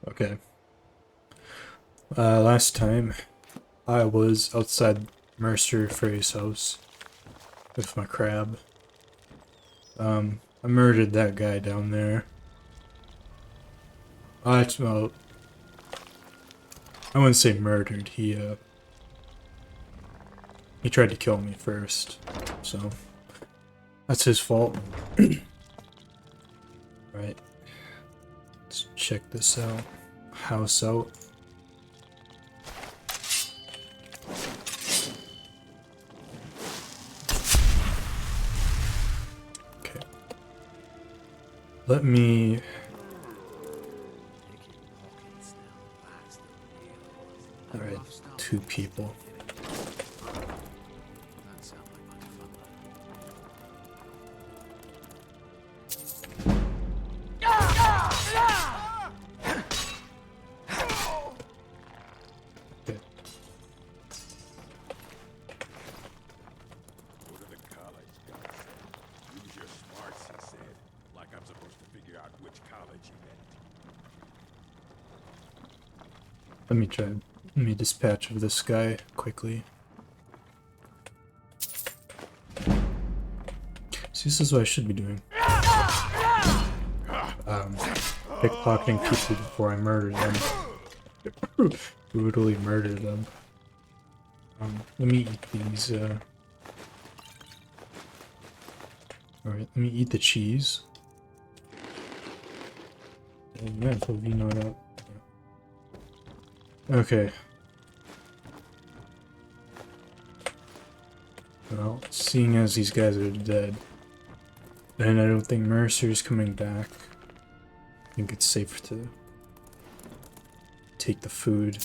Okay. Last time I was outside Mercer Frey's house with my crab. I murdered that guy down there. Well, I wouldn't say murdered. He tried to kill me first, so that's his fault. Right. Let's check this out. House out. Okay. Let me... Alright, 2 people. Okay. Use your smarts, he said. Like I'm supposed to figure out which college you meant. Let me dispatch of this guy quickly. See, this is what I should be doing. Pickpocketing people before I murder them. Brutally murder them. Let me eat these, Alright, let me eat the cheese. And yeah, so you know that. Okay. Well, seeing as these guys are dead, and I don't think Mercer's coming back, I think it's safe to take the food.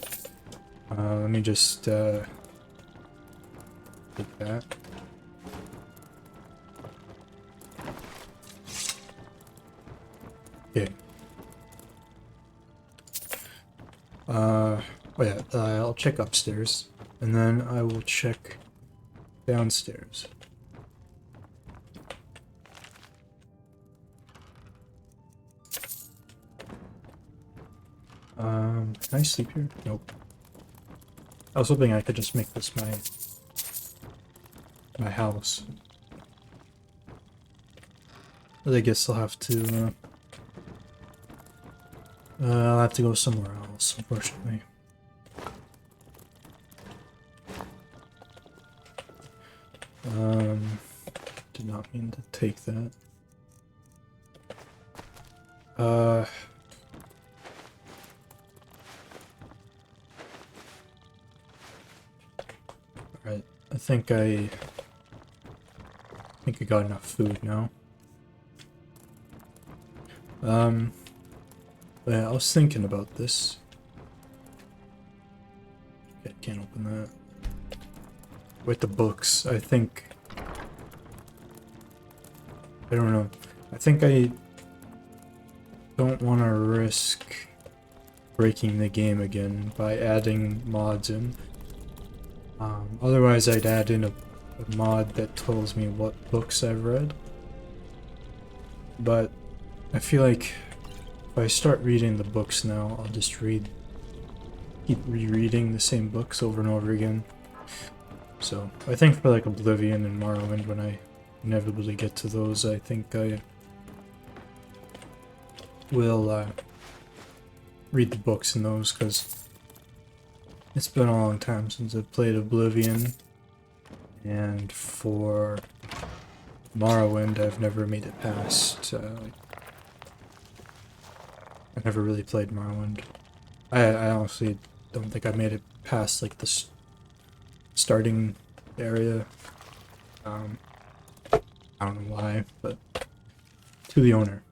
Let me just, take that. Okay. Oh yeah, I'll check upstairs, and then I will check downstairs. Can I sleep here? Nope. I was hoping I could just make this my house. But I guess I'll have to go somewhere else, unfortunately. Did not mean to take that. Alright, I think I got enough food now. Yeah, I was thinking about this. Okay, I can't open that. With the books, I think... I don't know. I think I don't want to risk breaking the game again by adding mods in. Otherwise, I'd add in a mod that tells me what books I've read. But I feel like if I start reading the books now, I'll just keep rereading the same books over and over again. So I think for like Oblivion and Morrowind, when I inevitably get to those, I think I will read the books in those, because it's been a long time since I've played Oblivion, and for Morrowind I've never made it past, I never really played Morrowind. I honestly don't think I made it past like the starting area. I don't know why, but to the owner.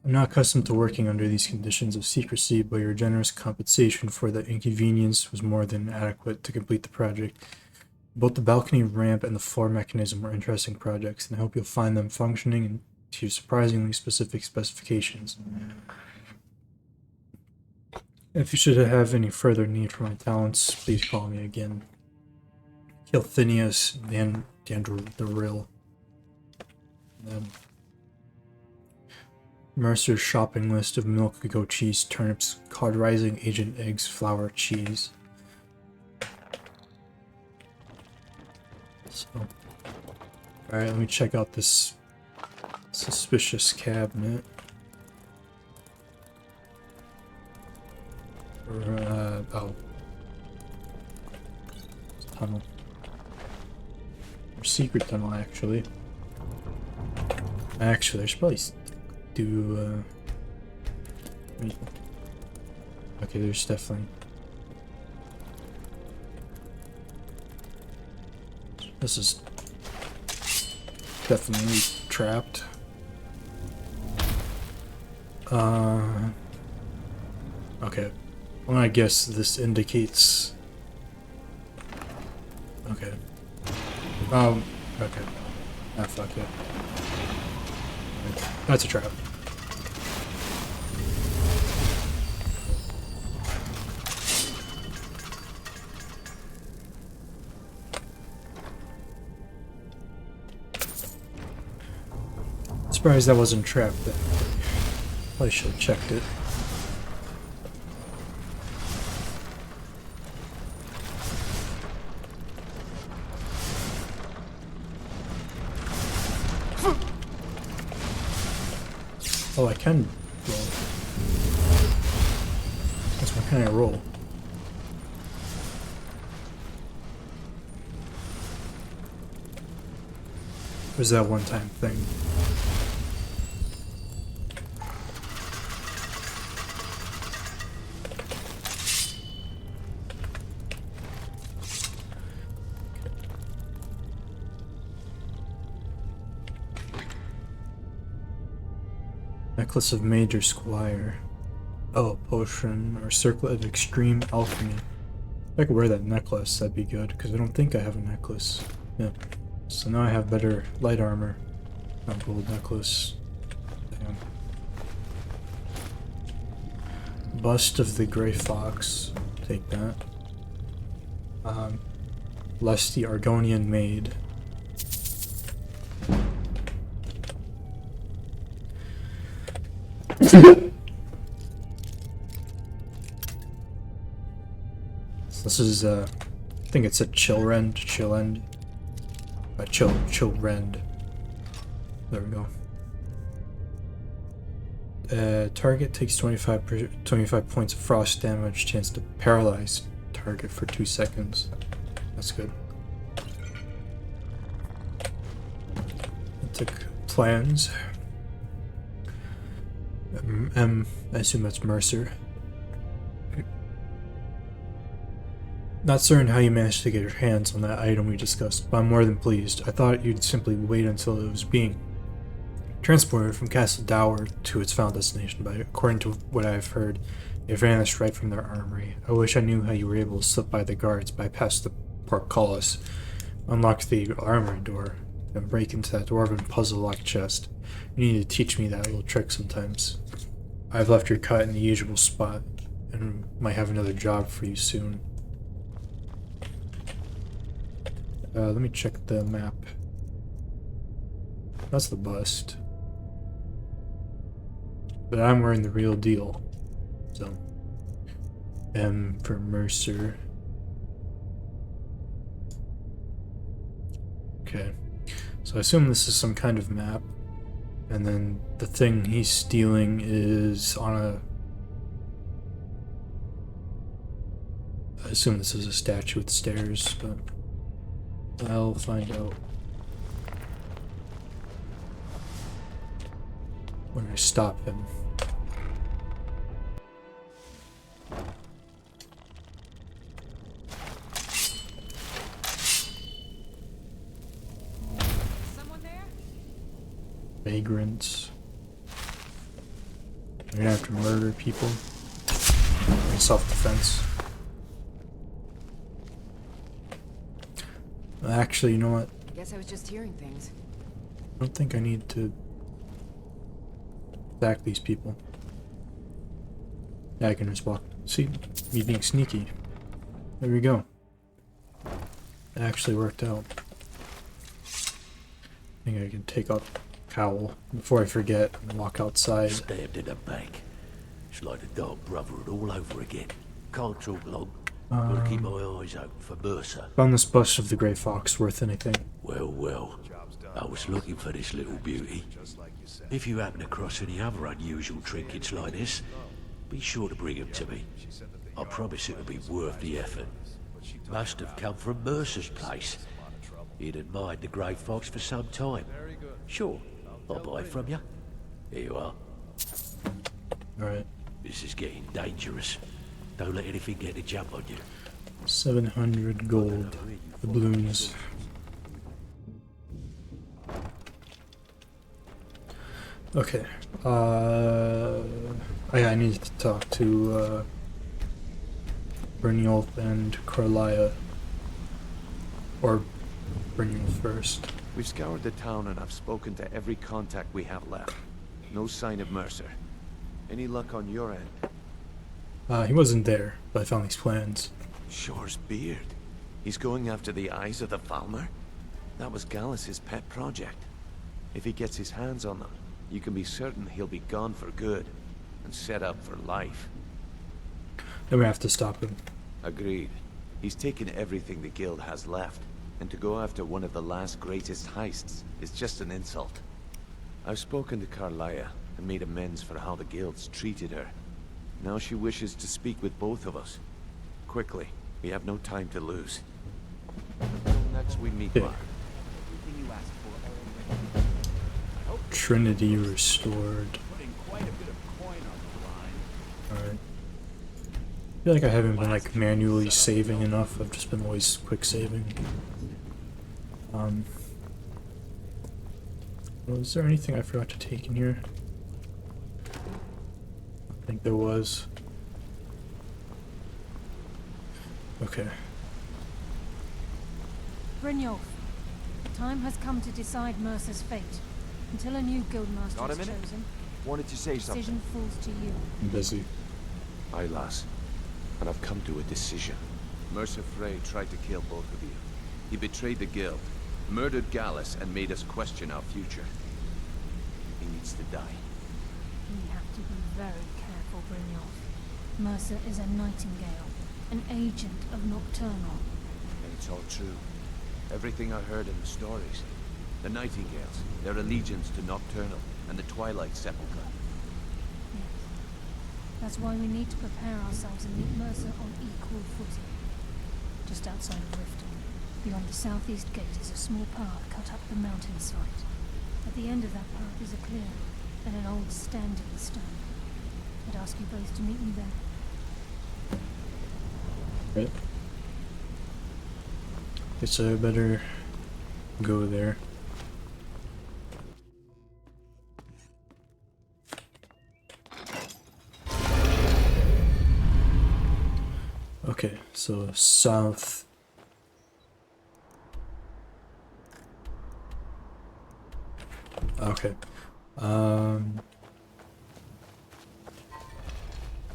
I'm not accustomed to working under these conditions of secrecy, but your generous compensation for the inconvenience was more than adequate to complete the project. Both the balcony ramp and the floor mechanism were interesting projects, and I hope you'll find them functioning to surprisingly specific specifications. If you should have any further need for my talents, please call me again. Kilthinius Van Dandril. Mercer's shopping list of milk, goat cheese, turnips, cauterizing agent, eggs, flour, cheese. So, alright, let me check out this suspicious cabinet. Oh. Tunnel. Or secret tunnel, actually. Actually, I should probably do, okay, there's definitely... This is definitely trapped. Okay. Well, I guess this indicates... Okay. Okay. Ah, fuck yeah. That's a trap. Surprised that wasn't trapped then. Probably should have checked it. Oh, I can roll. That's what kind of roll. Or is that a one-time thing? Necklace of Major Squire. Oh, potion or circlet of extreme alchemy. If I could wear that necklace, that'd be good, because I don't think I have a necklace. Yeah. So now I have better light armor. Not gold necklace. Damn. Bust of the Grey Fox. Take that. Lusty Argonian Maid. This is, I think it's a chill rend. Chill rend. There we go. Target takes 25 points of frost damage, chance to paralyze target for 2 seconds. That's good. I took plans. I assume that's Mercer. Not certain how you managed to get your hands on that item we discussed, but I'm more than pleased. I thought you'd simply wait until it was being transported from Castle Dower to its final destination, but according to what I've heard, it vanished right from their armory. I wish I knew how you were able to slip by the guards, bypass the portcullis, unlock the armory door, and break into that dwarven puzzle-locked chest. You need to teach me that little trick sometimes. I've left your cut in the usual spot, and might have another job for you soon. Let me check the map. That's the bust. But I'm wearing the real deal. So. M for Mercer. Okay. So I assume this is some kind of map. And then the thing he's stealing is on a... I assume this is a statue with stairs, but... I'll find out when I stop him. Someone there? Vagrants. I'm gonna have to murder people in self-defense. Actually, you know what? Guess I was just hearing things. I don't think I need to attack these people. Yeah, I can just walk. See, me being sneaky. There we go. It actually worked out. I think I can take out cowl before I forget and walk outside. Stabbed in the back. It's like the Dark Brotherhood all over again. Can't talk long. Gotta keep my eyes open for Mercer. Found this bust of the Grey Fox worth anything? Well, well. I was looking for this little beauty. If you happen across any other unusual trinkets like this, be sure to bring them to me. I promise it'll be worth the effort. Must have come from Mercer's place. He'd admired the Grey Fox for some time. Sure, I'll buy it from you. Here you are. Alright. This is getting dangerous. Don't let anything get a jump on you. 700 gold. The balloons. Okay. I need to talk to Brynjolf and Carlia. Or Brynjolf first. We've scoured the town and I've spoken to every contact we have left. No sign of Mercer. Any luck on your end? He wasn't there, but I found these plans. Shore's beard. He's going after the eyes of the Falmer? That was Gallus's pet project. If he gets his hands on them, you can be certain he'll be gone for good and set up for life. Then we have to stop him. Agreed. He's taken everything the guild has left, and to go after one of the last greatest heists is just an insult. I've spoken to Carlia and made amends for how the guild's treated her. Now she wishes to speak with both of us. Quickly, we have no time to lose. Until next we meet, Yeah. Mark. Trinity restored. Alright. I feel like I haven't been like manually saving enough. I've just been always quick saving. Was there anything I forgot to take in here? I think there was. Okay. Brynjolf, the time has come to decide Mercer's fate. Until a new guildmaster Got a is minute? chosen, Wanted to say the decision something. falls to you. I'm busy. Aye, lass. And I've come to a decision. Mercer Frey tried to kill both of you. He betrayed the guild, murdered Gallus, and made us question our future. He needs to die. You have to be very careful, Brynjolf. Mercer is a Nightingale, an agent of Nocturnal. And it's all true. Everything I heard in the stories. The Nightingales, their allegiance to Nocturnal, and the Twilight Sepulchre. Yes. That's why we need to prepare ourselves and meet Mercer on equal footing. Just outside of Riften, beyond the southeast gate is a small path cut up the mountainside. At the end of that path is a clearing and an old standing stone. I'd ask you both to meet me there. Right. Guess I better go there. Okay, so south. Okay.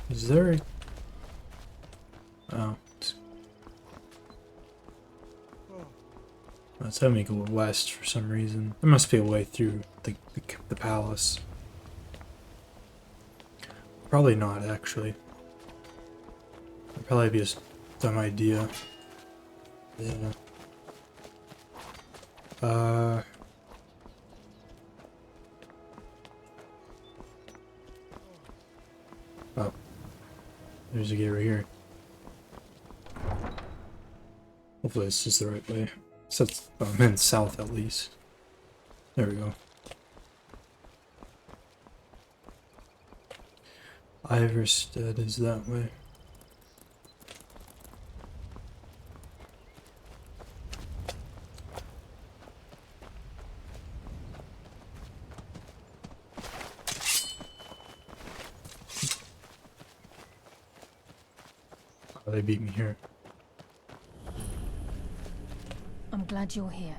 Is there a... Oh. It's having me go west for some reason. There must be a way through the palace. Probably not, actually. It'd probably be a dumb idea. Yeah. Oh. There's a gate right here. Hopefully this is the right way. So it's, oh, I'm in south at least. There we go. Iverstead is that way. Oh, they beat me here. I'm glad you're here.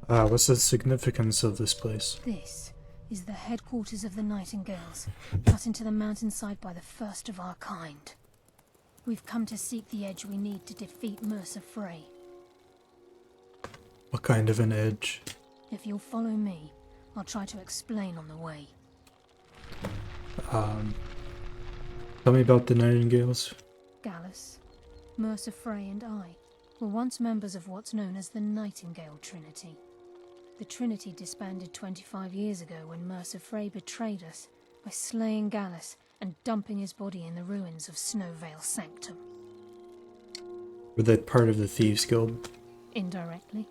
What's the significance of this place? This is the headquarters of the Nightingales, cut into the mountainside by the first of our kind. We've come to seek the edge we need to defeat Mercer Frey. What kind of an edge? If you'll follow me, I'll try to explain on the way. Tell me about the Nightingales. Gallus, Mercer Frey and I were once members of what's known as the Nightingale Trinity. The Trinity disbanded 25 years ago when Mercer Frey betrayed us by slaying Gallus and dumping his body in the ruins of Snowvale Sanctum. Were they part of the Thieves Guild? Indirectly.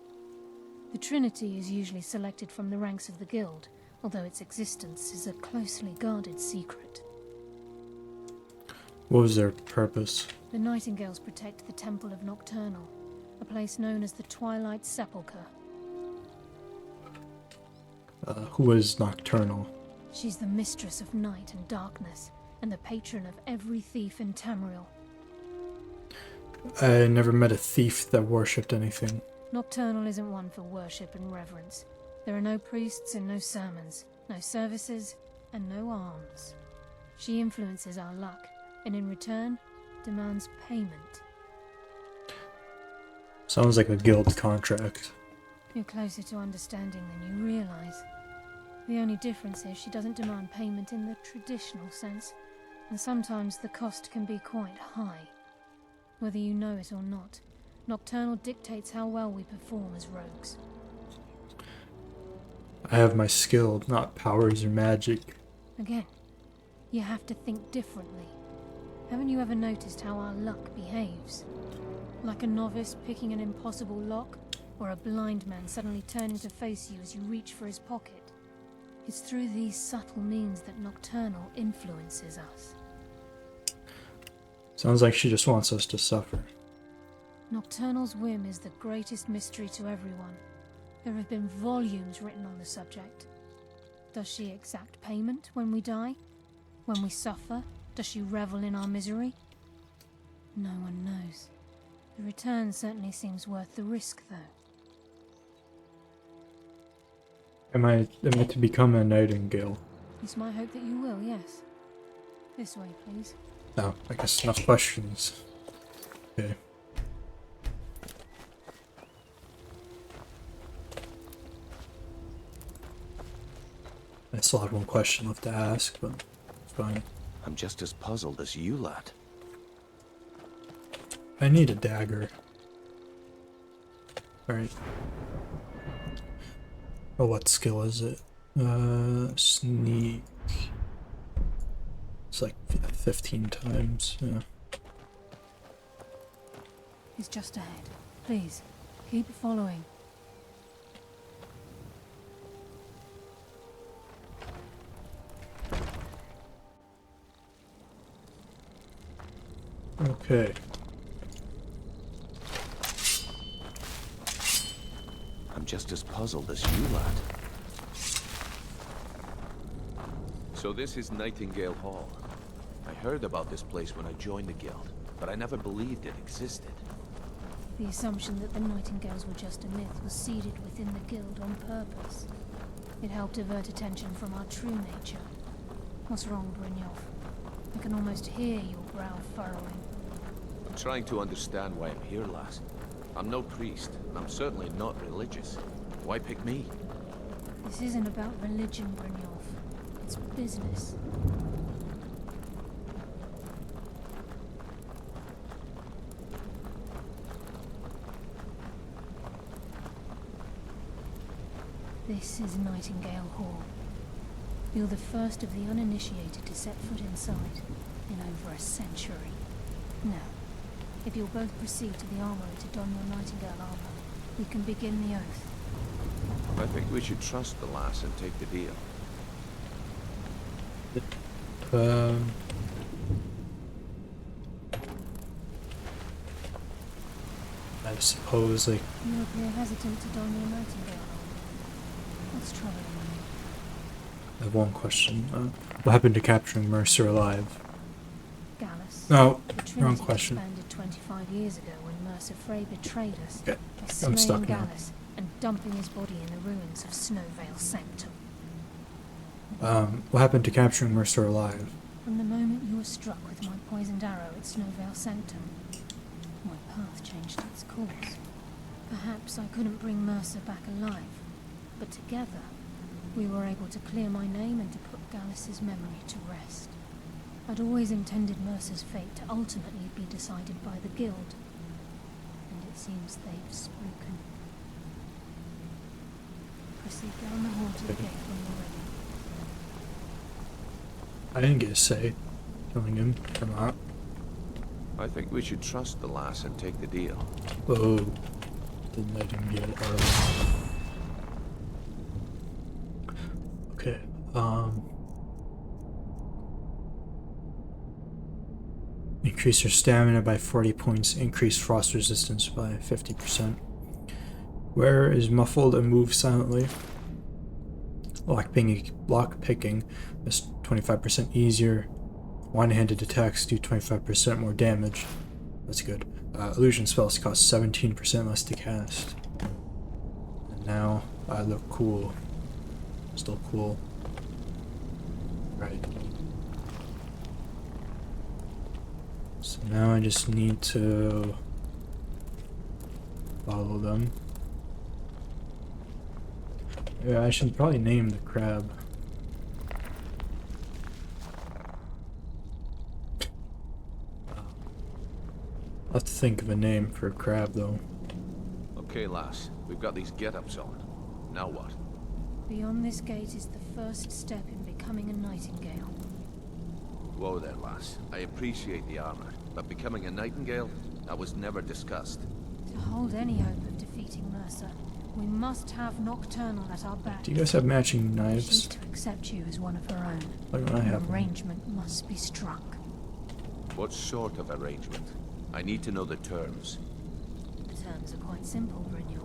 The Trinity is usually selected from the ranks of the Guild, although its existence is a closely guarded secret. What was their purpose? The Nightingales protect the Temple of Nocturnal, a place known as the Twilight Sepulchre. Who is Nocturnal? She's the mistress of night and darkness, and the patron of every thief in Tamriel. I never met a thief that worshipped anything. Nocturnal isn't one for worship and reverence. There are no priests and no sermons, no services, and no alms. She influences our luck, and in return, demands payment. Sounds like a guild contract. You're closer to understanding than you realize. The only difference is she doesn't demand payment in the traditional sense, and sometimes the cost can be quite high. Whether you know it or not, Nocturnal dictates how well we perform as rogues. I have my skill, not powers or magic. Again, you have to think differently. Haven't you ever noticed how our luck behaves? Like a novice picking an impossible lock, or a blind man suddenly turning to face you as you reach for his pocket. It's through these subtle means that Nocturnal influences us. Sounds like she just wants us to suffer. Nocturnal's whim is the greatest mystery to everyone. There have been volumes written on the subject. Does she exact payment when we die? When we suffer, does she revel in our misery? No one knows. The return certainly seems worth the risk, though. Am I to become a Nightingale? It's my hope that you will, yes. This way, please. No, I guess enough questions. Okay. I still have one question left to ask, but it's fine. I'm just as puzzled as you, lad. I need a dagger. Alright. Oh, what skill is it? Sneak. It's like 15 times, yeah. He's just ahead. Please, keep following. Okay. I'm just as puzzled as you, lad. So this is Nightingale Hall. I heard about this place when I joined the guild, but I never believed it existed. The assumption that the Nightingales were just a myth was seeded within the guild on purpose. It helped divert attention from our true nature. What's wrong, Brynjolf? I can almost hear your brow furrowing. I'm trying to understand why I'm here, lass. I'm no priest, and I'm certainly not religious. Why pick me? This isn't about religion, Brynjolf. It's business. This is Nightingale Hall. You're the first of the uninitiated to set foot inside in over a century. Now, if you'll both proceed to the armory to don your Nightingale armor, we can begin the oath. I think we should trust the lass and take the deal. I suppose, like... You appear hesitant to don your Nightingale armor. What's troubling you? I have one question. What happened to capturing Mercer alive? Gallus. No, The wrong Trinity question. disbanded 25 years ago when Mercer Frey betrayed us Okay, by I'm slaying stuck now. Gallus and dumping his body in the ruins of Snowvale Sanctum. What happened to capturing Mercer alive? From the moment you were struck with my poisoned arrow at Snowvale Sanctum, my path changed its course. Perhaps I couldn't bring Mercer back alive, but together, We were able to clear my name and to put Gallus's memory to rest. I'd always intended Mercer's fate to ultimately be decided by the Guild, and it seems they've spoken. Proceed down the hall to the gate when you're ready. I didn't get a say. Killing him or not. I think we should trust the lass and take the deal. Whoa. Didn't let him get it early. Okay. Increase your stamina by 40 points. Increase frost resistance by 50%. Wear is muffled and moves silently. Lockpicking is 25% easier. One-handed attacks do 25% more damage. That's good. Illusion spells cost 17% less to cast. And now I look cool. Still cool. Right. So now I just need to follow them. Yeah, I should probably name the crab. I'll have to think of a name for a crab though. Okay, lass. We've got these get-ups on. Now what? Beyond this gate is the first step in becoming a Nightingale. Whoa there, lass. I appreciate the armor, but becoming a Nightingale? That was never discussed. To hold any hope of defeating Mercer, we must have Nocturnal at our back. Do you guys have matching She's knives? to accept you as one of her own. Why don't I have An one? arrangement must be struck. What sort of arrangement? I need to know the terms. The terms are quite simple, Brynjolf.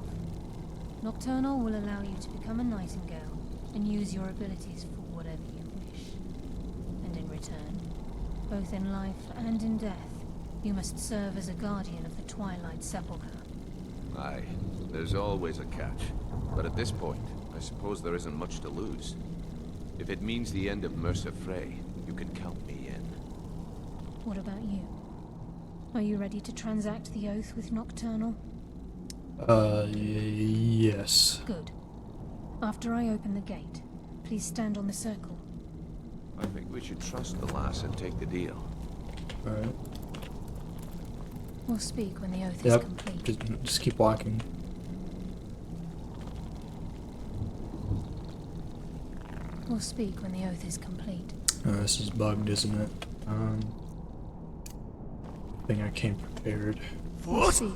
Nocturnal will allow you to become a Nightingale and use your abilities for whatever you wish. And in return, both in life and in death, you must serve as a guardian of the Twilight Sepulchre. Aye, there's always a catch. But at this point, I suppose there isn't much to lose. If it means the end of Mercer Frey, you can count me in. What about you? Are you ready to transact the oath with Nocturnal? Yes. Good. After I open the gate, please stand on the circle. I think we should trust the lass and take the deal. Alright. We'll speak when the oath is Yep. complete. Just keep walking. We'll speak when the oath is complete. This is bugged, isn't it? I think I came prepared. We'll speak.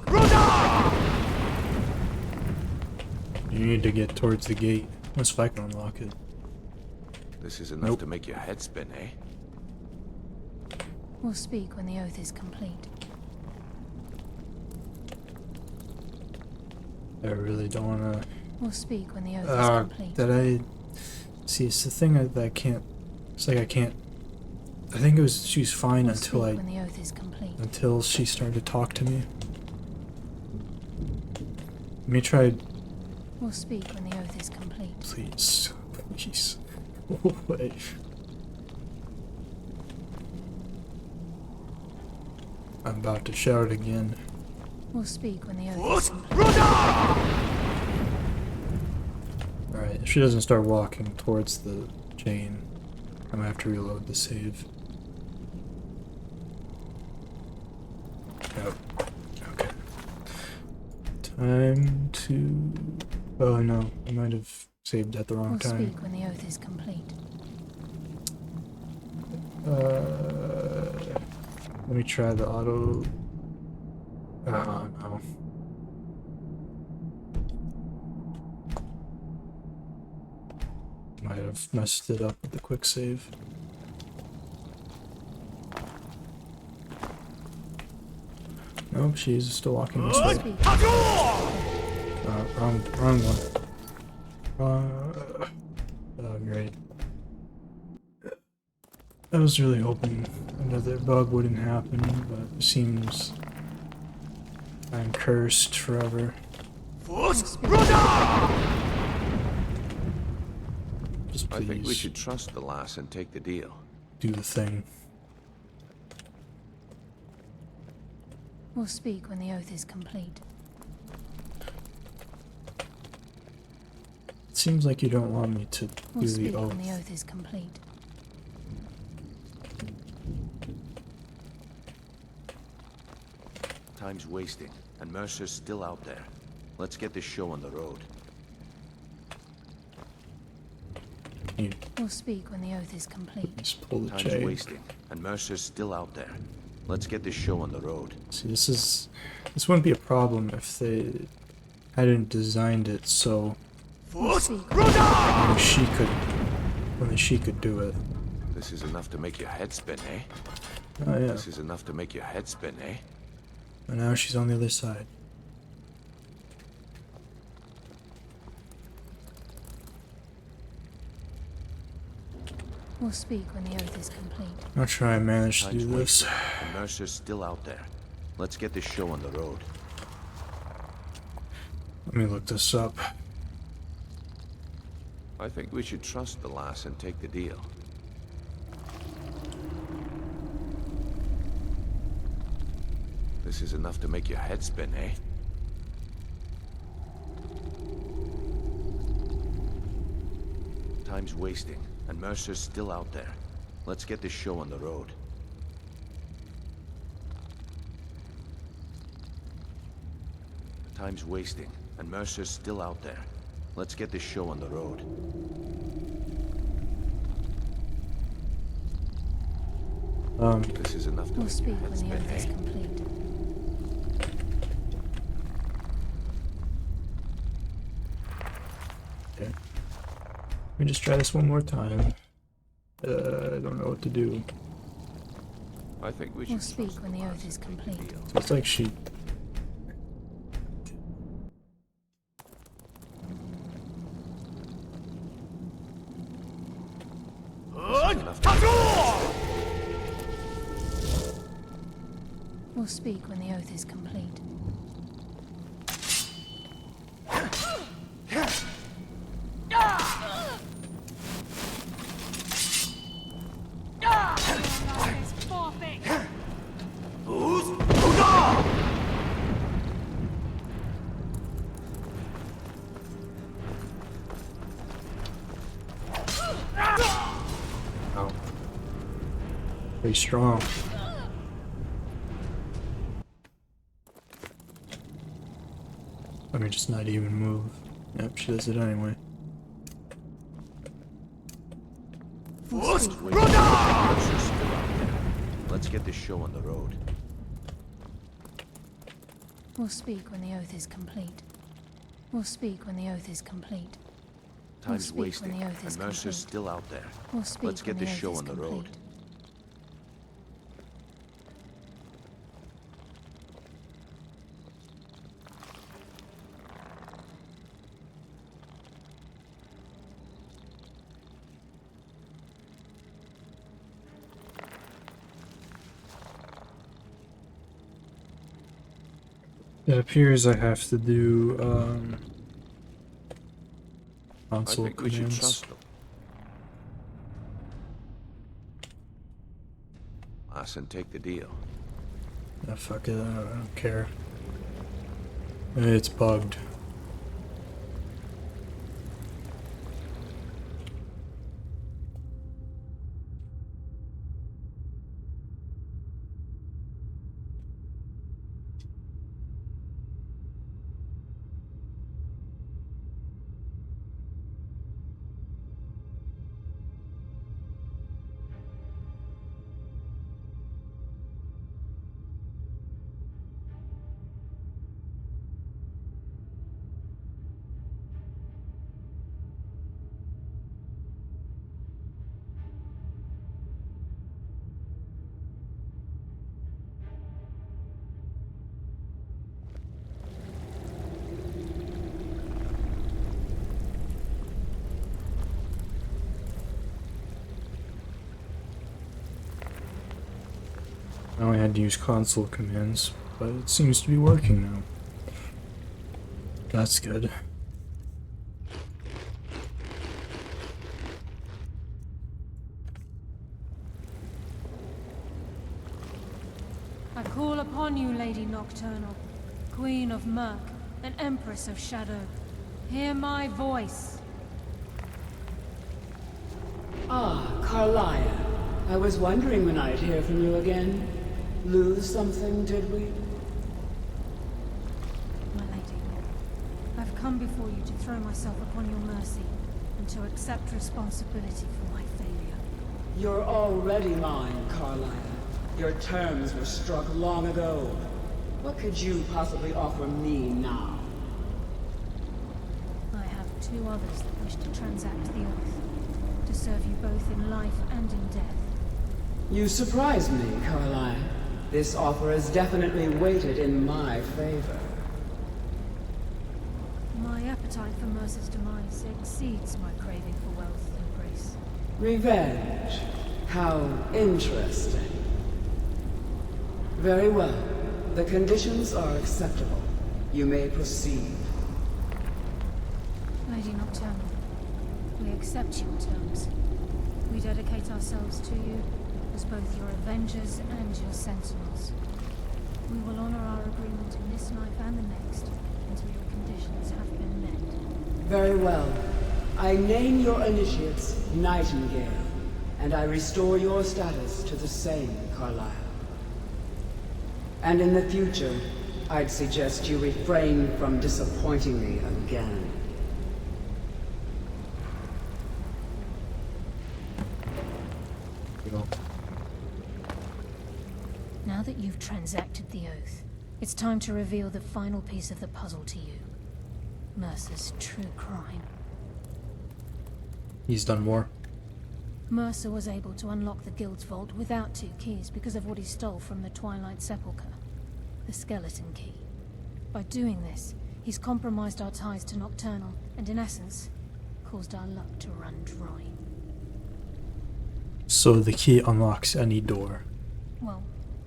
You need to get towards the gate. Let's if I can unlock it. This is enough Nope. to make your head spin, eh? We'll speak when the oath is complete. I really don't wanna. We'll speak when the oath is complete. That I see. It's the thing that I can't. It's like I can't. I think it was she's fine We'll until speak when the oath is complete. until she started to talk to me. Let me try, We'll speak when the oath is complete. please, please. Wait. I'm about to shout again. We'll speak when the oath is complete. Alright, if she doesn't start walking towards the chain, I'm gonna have to reload the save. Yep. Okay. Time to... Oh no, I might have saved at the wrong We'll time. speak when the oath is complete. Let me try the auto... Oh no. Might have messed it up with the quick save. Nope, she's still walking this way. Speak. Wrong one. Oh, great. I was really hoping another bug wouldn't happen, but it seems I'm cursed forever. Just I think we please should trust the lass and take the deal. do the thing. We'll speak when the oath is complete. seems like you don't want me to We'll do the speak oath. when the oath is complete. Time's wasting, and Mercer's still out there. Let's get this show on the road. You We'll speak when the oath is complete. just pull the Time's J. wasting, and Mercer's still out there. Let's get this show on the road. See, this wouldn't be a problem if they hadn't designed it so We'll speak only she could do it. This is enough to make your head spin, eh? Oh yeah. This is enough to make your head spin, eh? And now she's on the other side. We'll speak when the oath is complete. Not sure I managed to Time's do this. wasting, and Mercer's still out there. Let's get this show on the road. Let me look this up. I think we should trust the lass and take the deal. This is enough to make your head spin, eh? Time's wasting, and Mercer's still out there. Let's get this show on the road. Time's wasting, and Mercer's still out there. Let's get this show on the road. This is enough to We'll make speak your when head the spin, oath is eh? complete. Okay. Let me just try this one more time. I don't know what to do. I think we We'll should speak trust when the lass oath is and take the complete. deal. So it's like she... This is enough to We'll speak when the oath is complete. Oh. Pretty strong. Let me just not even move. Yep, she does it anyway. We'll speak when Mercer's still out there. Let's get this show on the road. We'll speak when the oath is complete. We'll speak when the oath is complete. Time's speak when wasting, the oath is and Mercer's complete. still out there. We'll speak Let's get when this the show oath on is the road. complete. It appears I have to do I console think we should commands. trust them. Lass and take the deal. Ah, fuck it, I don't care. It's bugged. I only had to use console commands, but it seems to be working now. That's good. I call upon you, Lady Nocturnal, Queen of Murk and Empress of Shadow. Hear my voice. Ah, Carlia. I was wondering when I'd hear from you again. Lose something, did we? My lady, I've come before you to throw myself upon your mercy and to accept responsibility for my failure. You're already mine, Carlia. Your terms were struck long ago. What could you possibly offer me now? I have two others that wish to transact the oath, to serve you both in life and in death. You surprise me, Carlia. This offer is definitely weighted in my favor. My appetite for Mercer's demise exceeds my craving for wealth and grace. Revenge. How interesting. Very well. The conditions are acceptable. You may proceed. Lady Nocturnal, we accept your terms. We dedicate ourselves to you as both your avengers and your sentinels. We will honor our agreement in this life and the next until your conditions have been met. Very well. I name your initiates Nightingale, and I restore your status to the same, Carlisle. And in the future, I'd suggest you refrain from disappointing me again. Now that you've transacted the oath, it's time to reveal the final piece of the puzzle to you. Mercer's true crime. He's done more. Mercer was able to unlock the Guild's vault without 2 keys because of what he stole from the Twilight Sepulchre. The skeleton key. By doing this, he's compromised our ties to Nocturnal, and in essence, caused our luck to run dry. So the key unlocks any door. Well,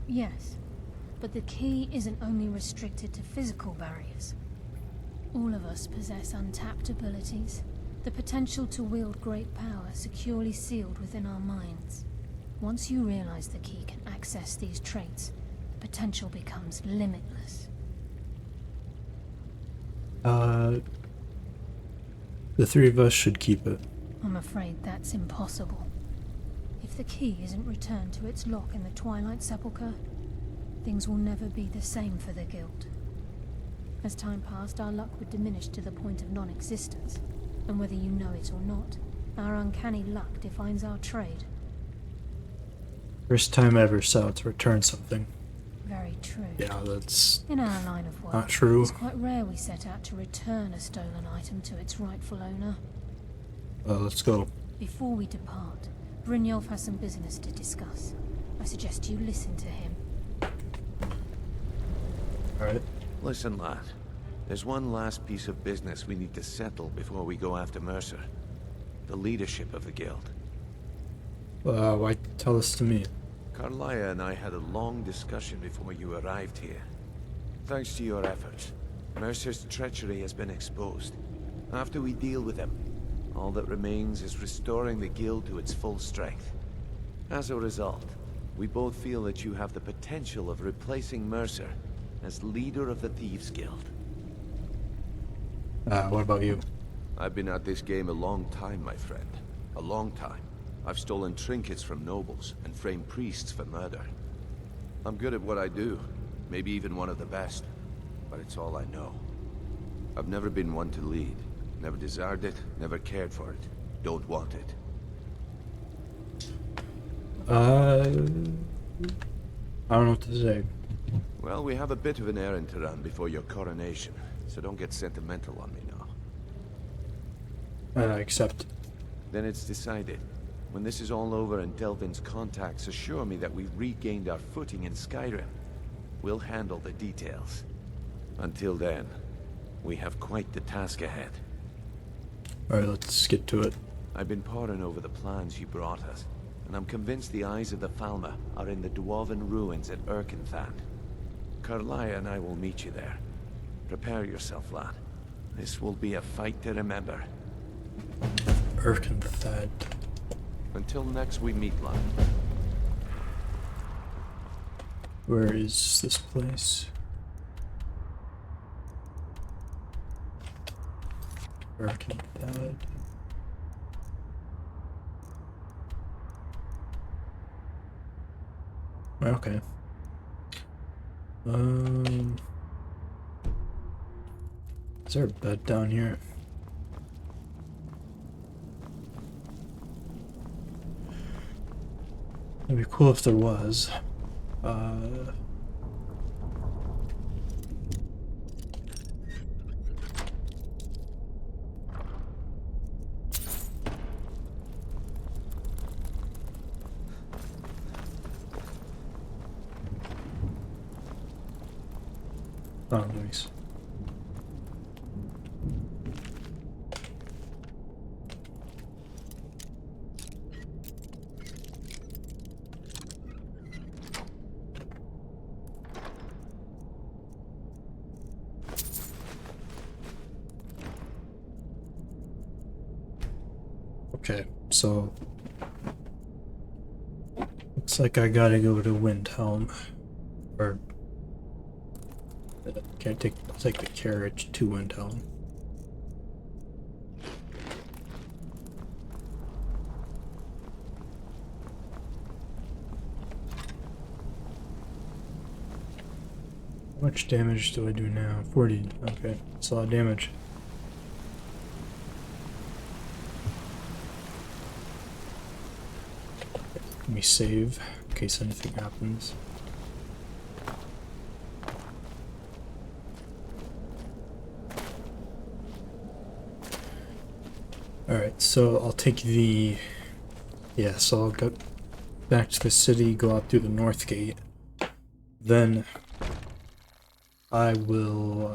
yes. But the key isn't only restricted to physical barriers. All of us possess untapped abilities. The potential to wield great power securely sealed within our minds. Once you realize the key can access these traits, potential becomes limitless. The 3 of us should keep it. I'm afraid that's impossible. If the key isn't returned to its lock in the Twilight Sepulchre, things will never be the same for the Guild. As time passed, our luck would diminish to the point of non-existence. And whether you know it or not, our uncanny luck defines our trade. First time I ever set out to return something. Very true. Yeah, that's In our line of work, not true. it's quite rare we set out to return a stolen item to its rightful owner. Let's go. Before we depart, Brynjolf has some business to discuss. I suggest you listen to him. Alright. Listen, lad. There's one last piece of business we need to settle before we go after Mercer. The leadership of the Guild. Why tell this to me? Carlia and I had a long discussion before you arrived here. Thanks to your efforts, Mercer's treachery has been exposed. After we deal with him, all that remains is restoring the Guild to its full strength. As a result, we both feel that you have the potential of replacing Mercer as leader of the Thieves' Guild. What about you? I've been at this game a long time, my friend. A long time. I've stolen trinkets from nobles and framed priests for murder. I'm good at what I do, maybe even one of the best, but it's all I know. I've never been one to lead. Never desired it, never cared for it. Don't want it. I don't know what to say. Well, we have a bit of an errand to run before your coronation, so don't get sentimental on me now. Accept. Then it's decided. When this is all over and Delvin's contacts assure me that we've regained our footing in Skyrim, we'll handle the details. Until then, we have quite the task ahead. Alright, let's get to it. I've been poring over the plans you brought us, and I'm convinced the eyes of the Falmer are in the Dwarven ruins at Erkenthand. Carlia and I will meet you there. Prepare yourself, lad. This will be a fight to remember. Erkenthad. Until next we meet, lad. Where is this place? Erkenthad. Okay. Is there a bed down here? It'd be cool if there was. Oh, nice. Okay, so looks like I gotta go to Windhelm, or can't I'll take the carriage to Windhelm. How much damage do I do now? 40. Okay, that's a lot of damage. Let me save in case anything happens. Alright, so I'll take the... Yeah, so I'll go back to the city, go out through the north gate. Then I will...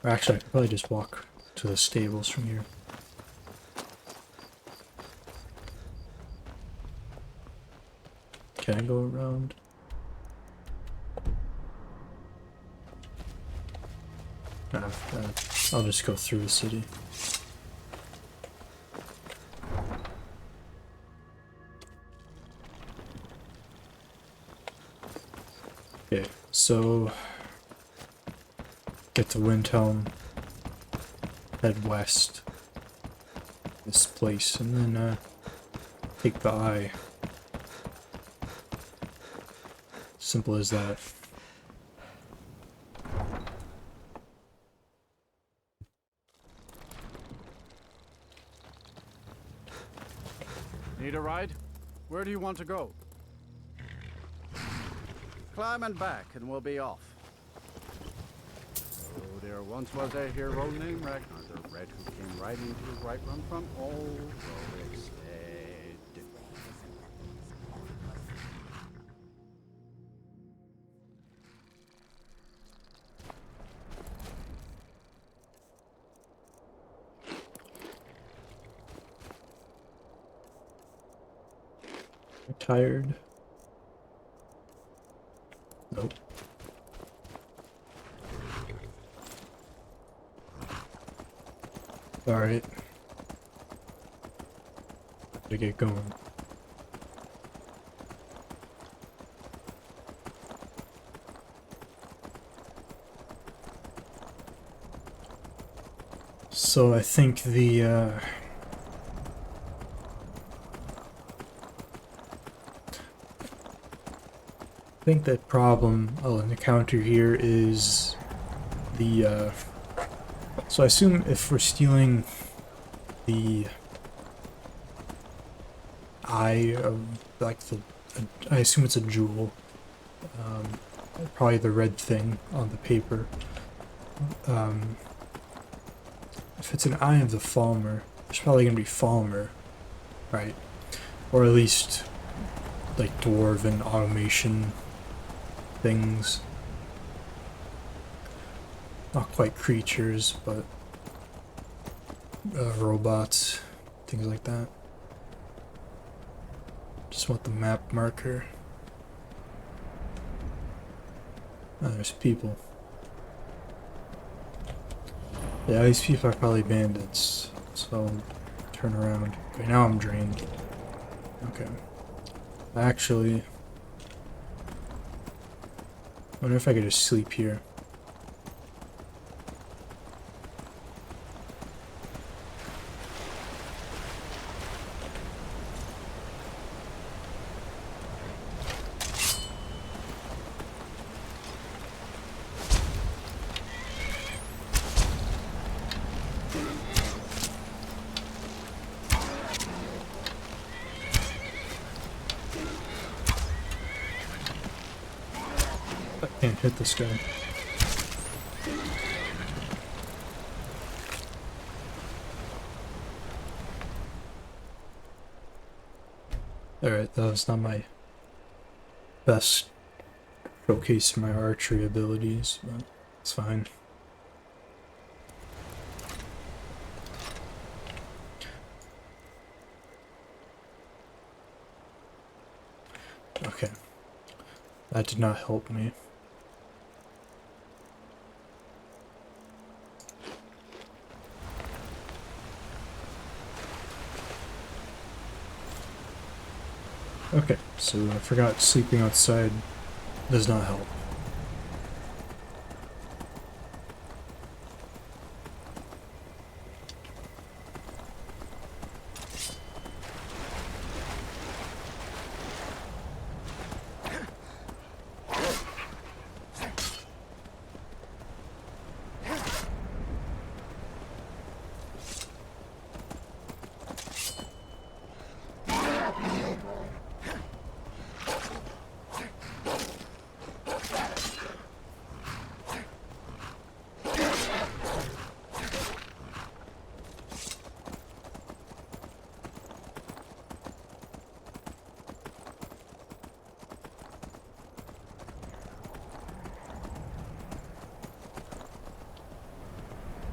or actually, I could probably just walk to the stables from here. Can I go around? I'll just go through the city. Okay, so get to Windhelm, head west, this place, and then take the eye. Simple as that. Need a ride? Where do you want to go? Climb and back and we'll be off. Oh, there once was a hero named Ragnar the Red who came riding to right run from old Rorik's head. I'm tired. Nope. Alright. To get going. So I think the problem I'll encounter here is the so I assume if we're stealing the eye of like I assume it's a jewel, probably the red thing on the paper. If it's an eye of the Falmer, it's probably gonna be Falmer, right? Or at least like dwarven automation things. Not quite creatures, but robots, things like that. Just want the map marker. Oh, there's people. Yeah, these people are probably bandits, so I'll turn around. Okay, now I'm drained. Okay. Actually, I wonder if I could just sleep here. I can't hit this guy. Alright, that was not my best showcase for my archery abilities, but it's fine. Okay. That did not help me. Okay, so I forgot sleeping outside does not help.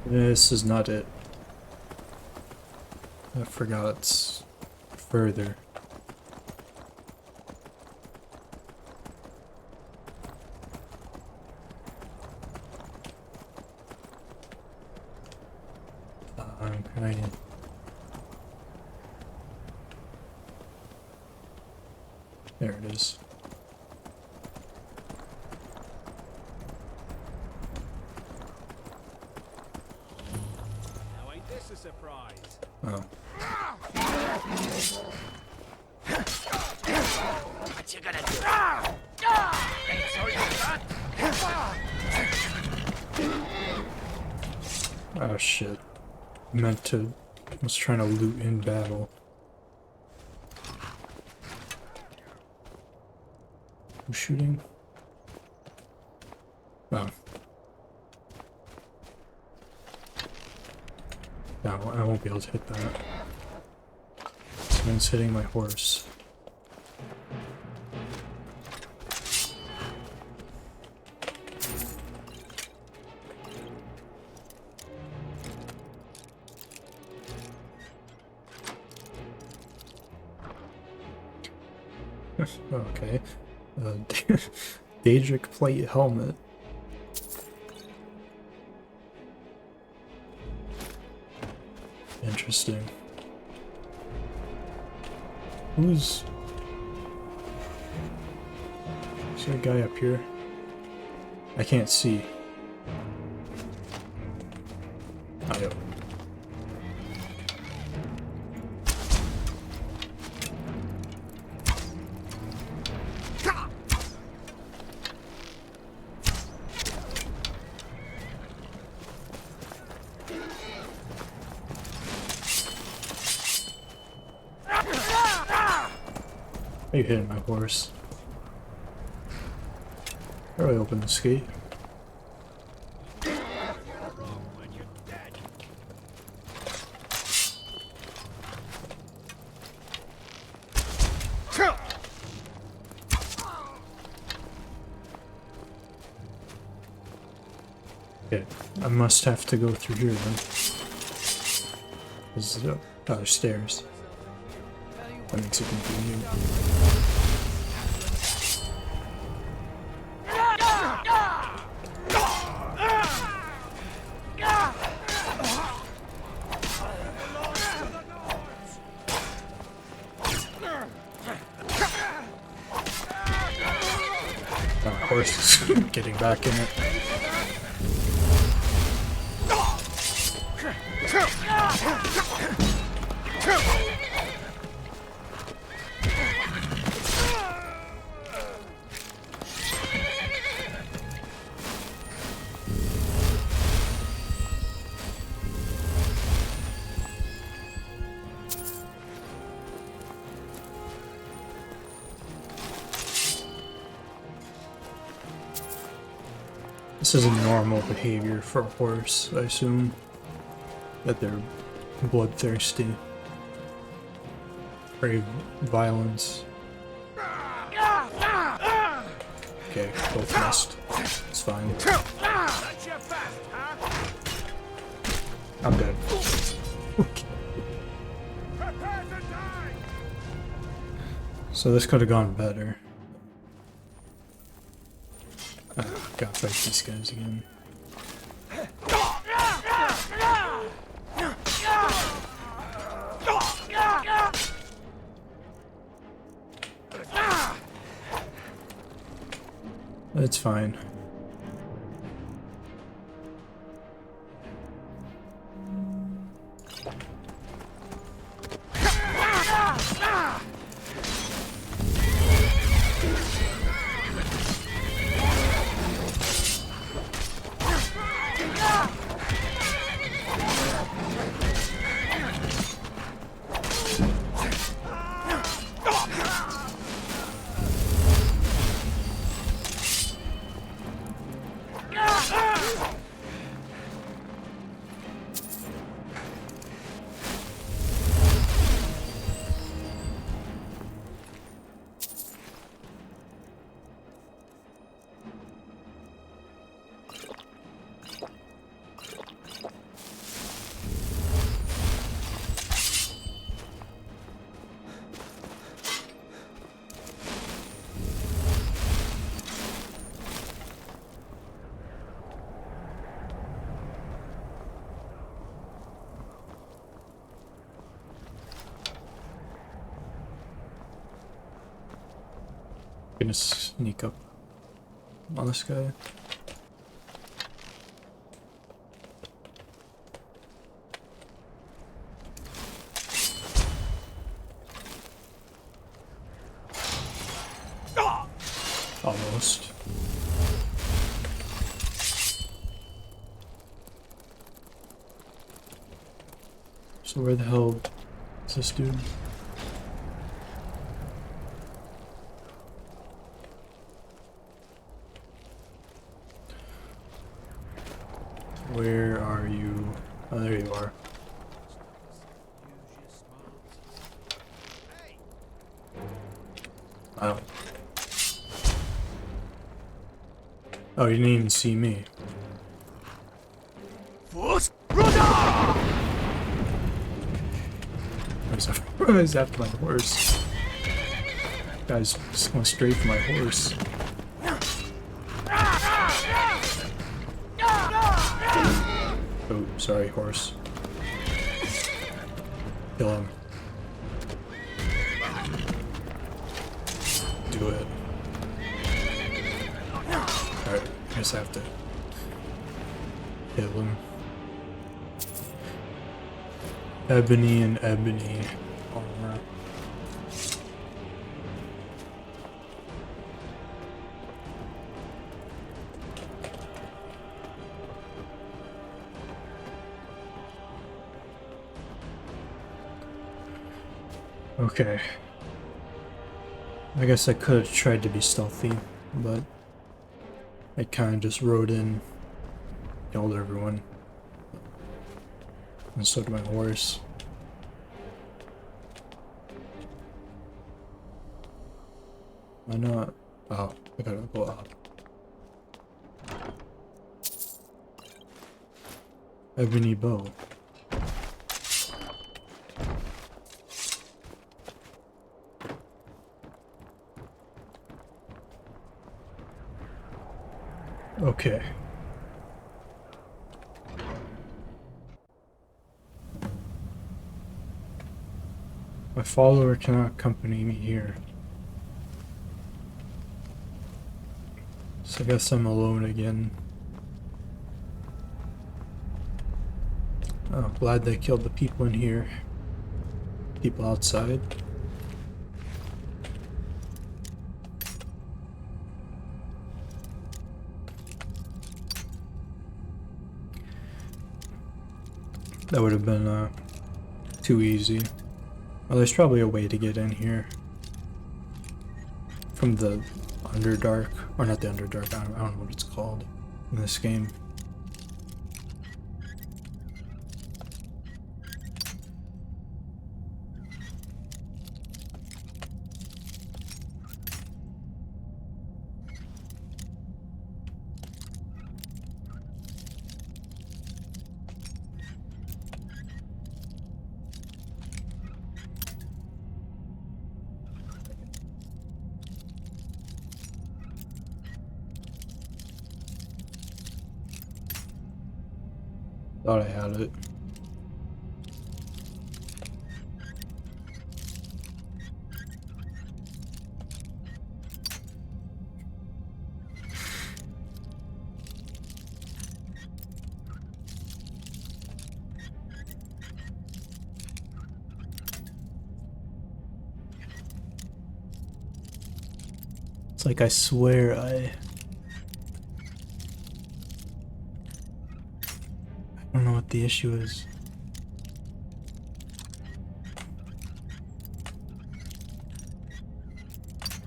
This is not it. I forgot it's further. Okay. There it is. A surprise. Oh. What you gonna do? That's all you got? Oh shit. Was trying to loot in battle. Who's shooting? Oh. No, I won't be able to hit that. Someone's hitting my horse. Okay. Daedric plate helmet. Interesting. Is there a guy up here? I can't see. Oh, yep. Are you hitting my horse? How do I open this gate? Okay, I must have to go through here then. This is there's stairs. That makes it confusing. My horse is getting back in it. This isn't normal behavior for a horse, I assume. That they're bloodthirsty. Crave violence. Okay, both missed. It's fine. I'm dead. Okay. So this could have gone better. Gotta fight these guys again. It's fine. Gonna sneak up on this guy. Almost. So where the hell is this dude? Where are you? Oh, there you are. Oh. Oh, you didn't even see me. He's after my horse. Guy's just going straight for my horse. Oh, sorry, horse. Kill him. Do it. Alright, I just have to kill him. Ebony and ebony armor. Okay. I guess I could have tried to be stealthy, but I kind of just rode in, killed everyone. And so did my horse. Why not? Oh, I gotta go up. Ebony bow. Okay. My follower cannot accompany me here. So I guess I'm alone again. Oh, glad they killed the people in here. People outside. That would have been too easy. Well, there's probably a way to get in here from the Underdark, or not the Underdark. I don't know what it's called. in this game. Thought I had it. It's like I swear I don't know what the issue is.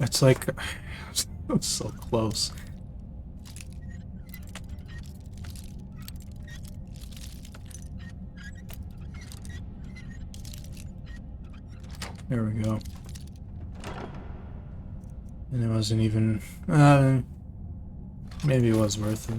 It's like it's so close. There we go. And it wasn't even maybe it was worth it.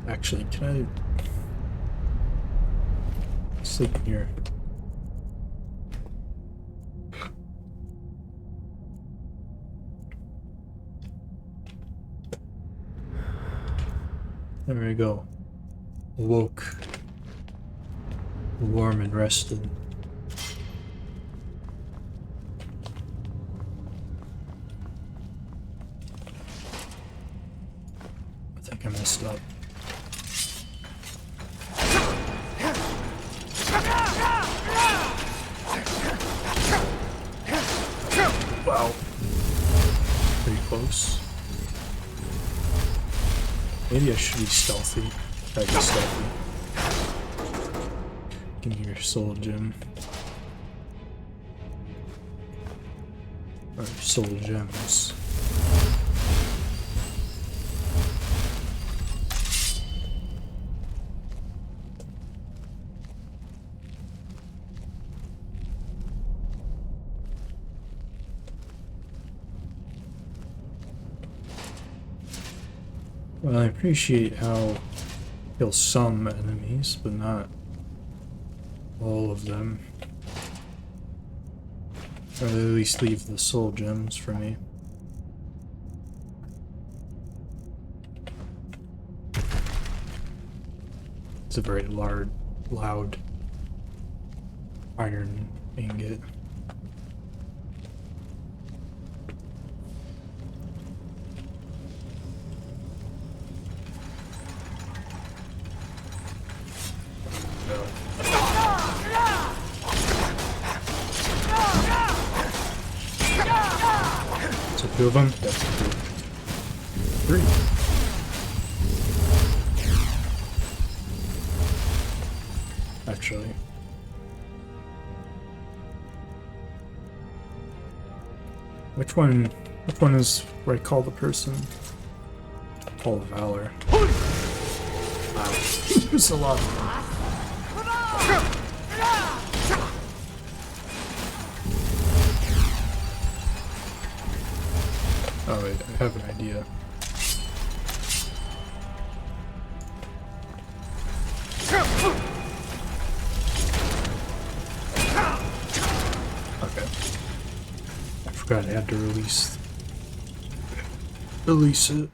Actually, can I sleep in here? There we go. Woke. Warm and rested. I think I messed up. Wow. Pretty close. Maybe I should be stealthy. Try to be stealthy. Give me your soul gem. Or soul gems. Well, I appreciate how kill some enemies, but not all of them. Or at least leave the soul gems for me. It's a very loud iron ingot. So 2 of them? Yep, 3. Actually. Which one is where I call the person? Call of Valor. Wow. There's a lot of them. Oh wait, I have an idea. Okay. I forgot I had to release it.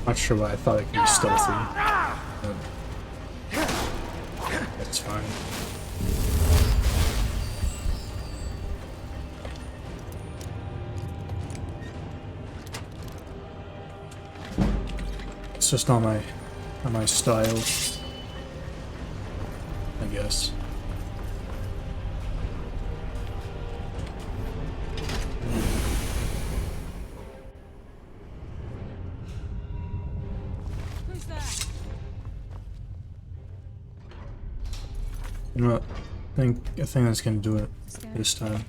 Not sure why I thought it could be stealthy. But that's fine. It's just not my style, I guess. Who's that? You know what? I think that's gonna do it this time.